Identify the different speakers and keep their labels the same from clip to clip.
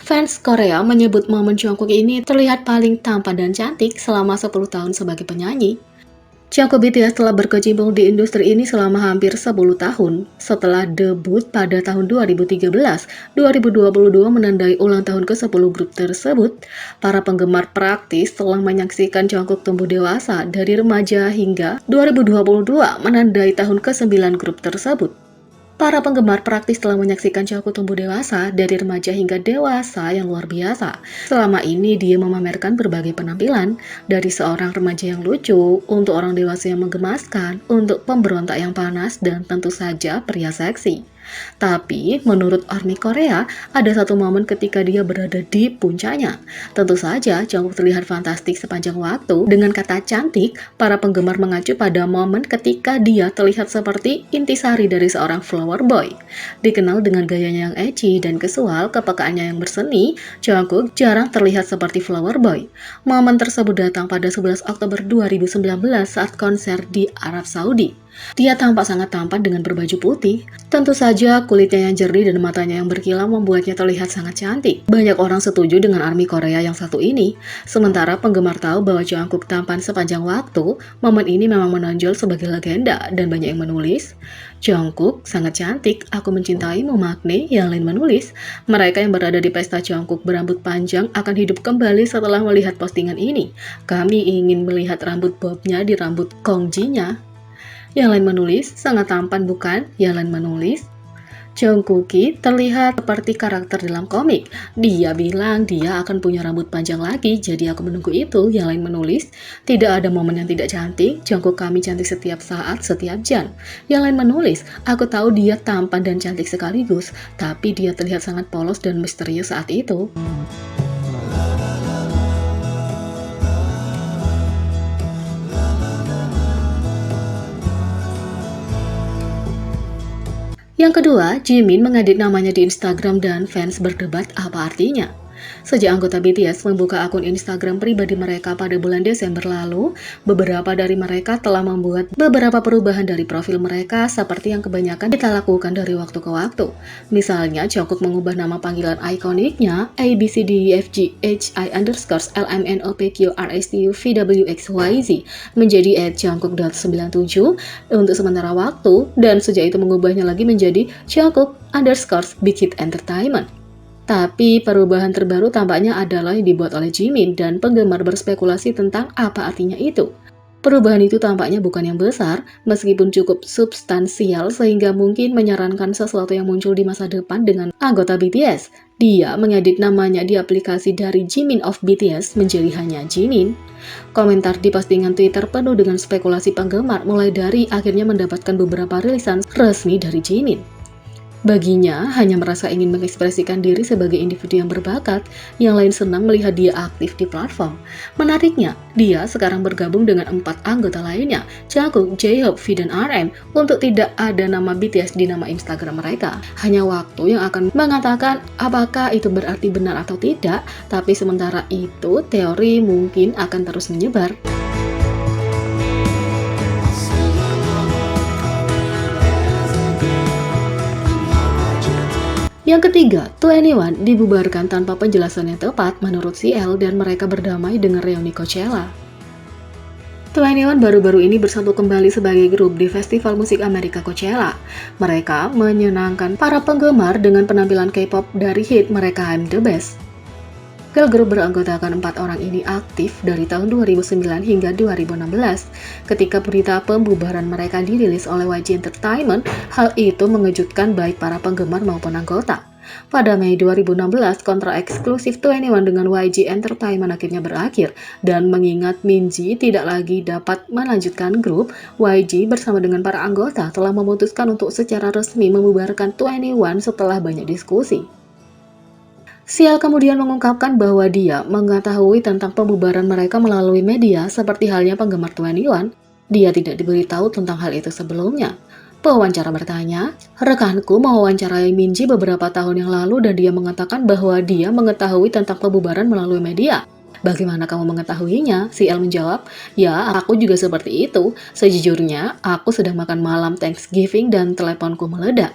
Speaker 1: Fans Korea menyebut momen Jungkook ini terlihat paling tampan dan cantik selama 10 tahun sebagai penyanyi. Jungkook BTS telah berkecimpung di industri ini selama hampir 10 tahun. Setelah debut pada tahun 2013, 2022 menandai ulang tahun ke-10 grup tersebut, para penggemar praktis telah menyaksikan Jungkook tumbuh dewasa dari remaja hingga 2022 menandai tahun ke-9 grup tersebut. Para penggemar praktis telah menyaksikan Jungkook tumbuh dewasa dari remaja hingga dewasa yang luar biasa. Selama ini dia memamerkan berbagai penampilan, dari seorang remaja yang lucu, untuk orang dewasa yang menggemaskan, untuk pemberontak yang panas, dan tentu saja pria seksi. Tapi, menurut ARMY Korea, ada satu momen ketika dia berada di puncaknya. Tentu saja, Jungkook terlihat fantastik sepanjang waktu. Dengan kata cantik, para penggemar mengacu pada momen ketika dia terlihat seperti intisari dari seorang flower boy. Dikenal dengan gayanya yang edgy dan casual, kepekaannya yang berseni, Jungkook jarang terlihat seperti flower boy. Momen tersebut datang pada 11 Oktober 2019 saat konser di Arab Saudi. Dia tampak sangat tampan dengan berbaju putih. Tentu saja kulitnya yang jernih dan matanya yang berkilau membuatnya terlihat sangat cantik. Banyak orang setuju dengan ARMY Korea yang satu ini. Sementara penggemar tahu bahwa Jungkook tampan sepanjang waktu, momen ini memang menonjol sebagai legenda dan banyak yang menulis, Jungkook sangat cantik, aku mencintaimu Magne. Yang lain menulis, mereka yang berada di pesta Jungkook berambut panjang akan hidup kembali setelah melihat postingan ini. Kami ingin melihat rambut bobnya di rambut Kongji-nya. Yang lain menulis, sangat tampan bukan? Yang lain menulis, Jungkook terlihat seperti karakter dalam komik. Dia bilang dia akan punya rambut panjang lagi, jadi aku menunggu itu. Yang lain menulis, tidak ada momen yang tidak cantik, Jungkook kami cantik setiap saat, setiap jam. Yang lain menulis, aku tahu dia tampan dan cantik sekaligus, tapi dia terlihat sangat polos dan misterius saat itu. Yang kedua, Jimin mengedit namanya di Instagram dan fans berdebat apa artinya. Sejak anggota BTS membuka akun Instagram pribadi mereka pada bulan Desember lalu, beberapa dari mereka telah membuat beberapa perubahan dari profil mereka seperti yang kebanyakan kita lakukan dari waktu ke waktu. Misalnya, Jungkook mengubah nama panggilan ikoniknya ABCDEFGHI_LMNOPQRSTUVWXYZ menjadi @jungkook.97 untuk sementara waktu, dan sejak itu mengubahnya lagi menjadi Jungkook_Big Hit Entertainment. Tapi perubahan terbaru tampaknya adalah yang dibuat oleh Jimin dan penggemar berspekulasi tentang apa artinya itu. Perubahan itu tampaknya bukan yang besar, meskipun cukup substansial sehingga mungkin menyarankan sesuatu yang muncul di masa depan dengan anggota BTS. Dia mengedit namanya di aplikasi dari Jimin of BTS menjadi hanya Jimin. Komentar di postingan Twitter penuh dengan spekulasi penggemar mulai dari akhirnya mendapatkan beberapa rilisan resmi dari Jimin. Baginya, hanya merasa ingin mengekspresikan diri sebagai individu yang berbakat, yang lain senang melihat dia aktif di platform. Menariknya, dia sekarang bergabung dengan 4 anggota lainnya, Jungkook, J-Hope, V, dan RM, untuk tidak ada nama BTS di nama Instagram mereka. Hanya waktu yang akan mengatakan apakah itu berarti benar atau tidak, tapi sementara itu teori mungkin akan terus menyebar. Yang ketiga, 2NE1 dibubarkan tanpa penjelasan yang tepat menurut CL dan mereka berdamai dengan reuni Coachella. 2NE1 baru-baru ini bersatu kembali sebagai grup di festival musik Amerika Coachella. Mereka menyenangkan para penggemar dengan penampilan K-pop dari hit mereka I'm the Best. Girl group beranggotakan 4 orang ini aktif dari tahun 2009 hingga 2016. Ketika berita pembubaran mereka dirilis oleh YG Entertainment, hal itu mengejutkan baik para penggemar maupun anggota. Pada Mei 2016, kontrak eksklusif 2NE1 dengan YG Entertainment akhirnya berakhir, dan mengingat Minji tidak lagi dapat melanjutkan grup, YG bersama dengan para anggota telah memutuskan untuk secara resmi membubarkan 2NE1 setelah banyak diskusi. Sial kemudian mengungkapkan bahwa dia mengetahui tentang pembubaran mereka melalui media seperti halnya penggemar 2NE1. Dia tidak diberitahu tentang hal itu sebelumnya. Pewawancara bertanya, rekanku mewawancarai Minji beberapa tahun yang lalu dan dia mengatakan bahwa dia mengetahui tentang pembubaran melalui media. Bagaimana kamu mengetahuinya? CL menjawab, ya aku juga seperti itu. Sejujurnya, aku sedang makan malam Thanksgiving dan teleponku meledak.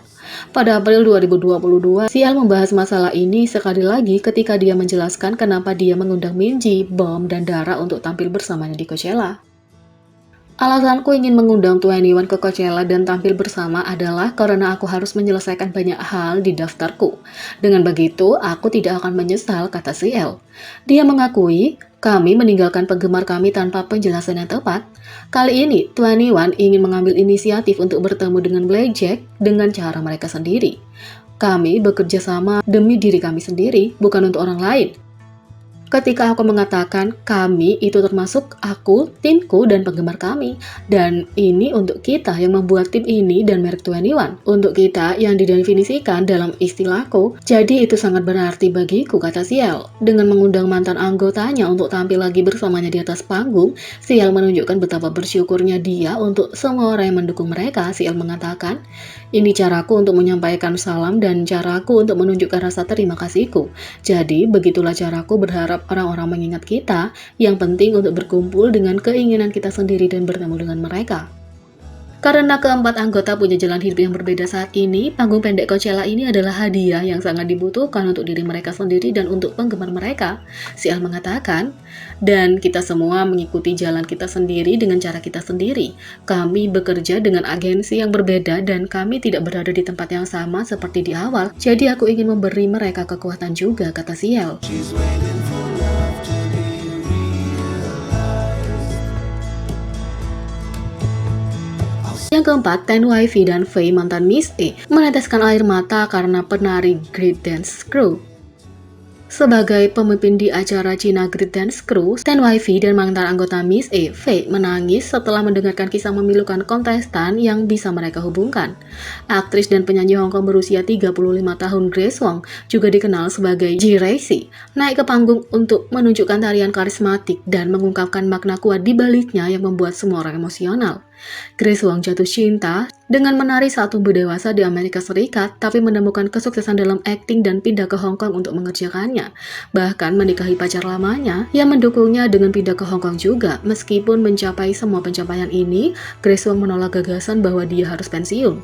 Speaker 1: Pada April 2022, Sial membahas masalah ini sekali lagi ketika dia menjelaskan kenapa dia mengundang Minji, Bom, dan Dara untuk tampil bersamanya di Coachella. Alasanku ingin mengundang 21 ke Coachella dan tampil bersama adalah karena aku harus menyelesaikan banyak hal di daftarku. Dengan begitu, aku tidak akan menyesal, kata CL. Dia mengakui, kami meninggalkan penggemar kami tanpa penjelasan yang tepat. Kali ini, 21 ingin mengambil inisiatif untuk bertemu dengan Blackjack dengan cara mereka sendiri. Kami bekerja sama demi diri kami sendiri, bukan untuk orang lain. Ketika aku mengatakan kami, itu termasuk aku, timku, dan penggemar kami. Dan ini untuk kita yang membuat tim ini dan merek 21. Untuk kita yang didefinisikan dalam istilahku, jadi itu sangat berarti bagiku, kata Sial. Dengan mengundang mantan anggotanya untuk tampil lagi bersamanya di atas panggung, Sial menunjukkan betapa bersyukurnya dia untuk semua orang yang mendukung mereka. Sial mengatakan, ini caraku untuk menyampaikan salam dan caraku untuk menunjukkan rasa terima kasihku. Jadi, begitulah caraku berharap orang-orang mengingat kita, yang penting untuk berkumpul dengan keinginan kita sendiri dan bertemu dengan mereka. Karena keempat anggota punya jalan hidup yang berbeda saat ini, panggung pendek Coachella ini adalah hadiah yang sangat dibutuhkan untuk diri mereka sendiri dan untuk penggemar mereka. Sial mengatakan, dan kita semua mengikuti jalan kita sendiri dengan cara kita sendiri. Kami bekerja dengan agensi yang berbeda dan kami tidak berada di tempat yang sama seperti di awal. Jadi aku ingin memberi mereka kekuatan juga, kata Sial. Yang keempat, 10YV dan Faye mantan Miss A meneteskan air mata karena penari Great Dance Crew. Sebagai pemimpin di acara China Great Dance Crew, 10YV dan mantan anggota Miss A, Faye, menangis setelah mendengarkan kisah memilukan kontestan yang bisa mereka hubungkan. Aktris dan penyanyi Hong Kong berusia 35 tahun Grace Wong, juga dikenal sebagai G-Racy, naik ke panggung untuk menunjukkan tarian karismatik dan mengungkapkan makna kuat di baliknya yang membuat semua orang emosional. Grace Wong jatuh cinta dengan menari saat tumbuh dewasa di Amerika Serikat, tapi menemukan kesuksesan dalam akting dan pindah ke Hong Kong untuk mengerjakannya. Bahkan menikahi pacar lamanya yang mendukungnya dengan pindah ke Hong Kong juga. Meskipun mencapai semua pencapaian ini, Grace Wong menolak gagasan bahwa dia harus pensiun.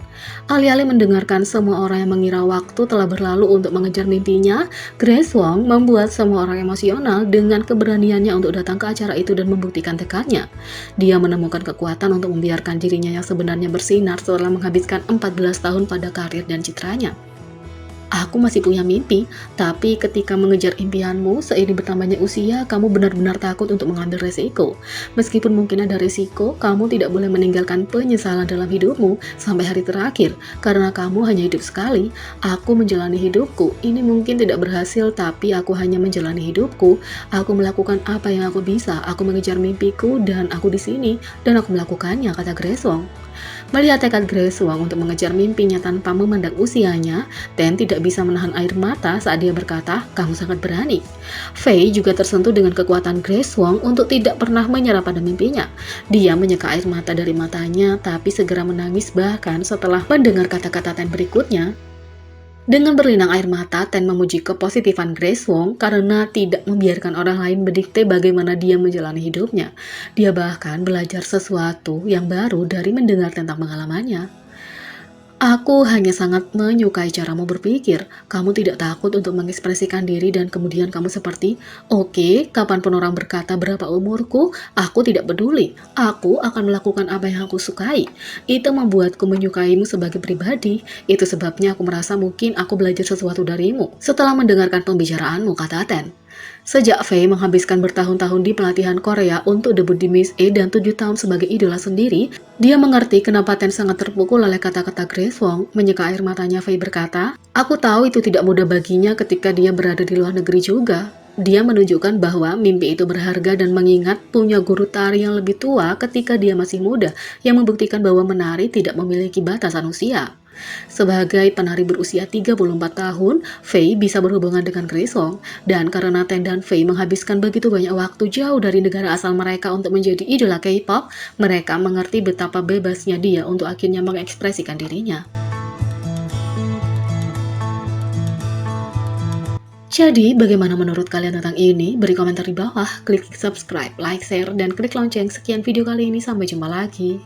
Speaker 1: Alih-alih mendengarkan semua orang yang mengira waktu telah berlalu untuk mengejar mimpinya, Grace Wong membuat semua orang emosional dengan keberaniannya untuk datang ke acara itu dan membuktikan tekadnya. Dia menemukan kekuatan untuk membiarkan dirinya yang sebenarnya bersinar setelah menghabiskan 14 tahun pada karir dan citranya. Aku masih punya mimpi, tapi ketika mengejar impianmu, seiring bertambahnya usia, kamu benar-benar takut untuk mengambil resiko. Meskipun mungkin ada resiko, kamu tidak boleh meninggalkan penyesalan dalam hidupmu sampai hari terakhir, karena kamu hanya hidup sekali. Aku menjalani hidupku, ini mungkin tidak berhasil, tapi aku hanya menjalani hidupku. Aku melakukan apa yang aku bisa, aku mengejar mimpiku, dan aku di sini, dan aku melakukannya, kata Grace Wong. Melihat tekad Grace Wong untuk mengejar mimpinya tanpa memandang usianya, Ten tidak bisa menahan air mata saat dia berkata, kamu sangat berani. Faye juga tersentuh dengan kekuatan Grace Wong untuk tidak pernah menyerah pada mimpinya. Dia menyeka air mata dari matanya, tapi segera menangis bahkan setelah mendengar kata-kata Ten berikutnya. Dengan berlinang air mata, Ten memuji kepositifan Grace Wong karena tidak membiarkan orang lain mendikte bagaimana dia menjalani hidupnya. Dia bahkan belajar sesuatu yang baru dari mendengar tentang pengalamannya. Aku hanya sangat menyukai caramu berpikir. Kamu tidak takut untuk mengekspresikan diri dan kemudian kamu seperti, oke, kapanpun orang berkata berapa umurku, aku tidak peduli. Aku akan melakukan apa yang aku sukai. Itu membuatku menyukaimu sebagai pribadi. Itu sebabnya aku merasa mungkin aku belajar sesuatu darimu. Setelah mendengarkan pembicaraanmu, kata Ten. Sejak Faye menghabiskan bertahun-tahun di pelatihan Korea untuk debut di Miss A dan 7 tahun sebagai idola sendiri, dia mengerti kenapa Ten sangat terpukul oleh kata-kata Grace Wong. Menyeka air matanya, Faye berkata, aku tahu itu tidak mudah baginya ketika dia berada di luar negeri juga. Dia menunjukkan bahwa mimpi itu berharga dan mengingat punya guru tari yang lebih tua ketika dia masih muda, yang membuktikan bahwa menari tidak memiliki batasan usia. Sebagai penari berusia 34 tahun, Faye bisa berhubungan dengan Grace Wong, dan karena Ten dan Faye menghabiskan begitu banyak waktu jauh dari negara asal mereka untuk menjadi idola K-pop, mereka mengerti betapa bebasnya dia untuk akhirnya mengekspresikan dirinya. Jadi, bagaimana menurut kalian tentang ini? Beri komentar di bawah, klik subscribe, like, share, dan klik lonceng. Sekian video kali ini, sampai jumpa lagi.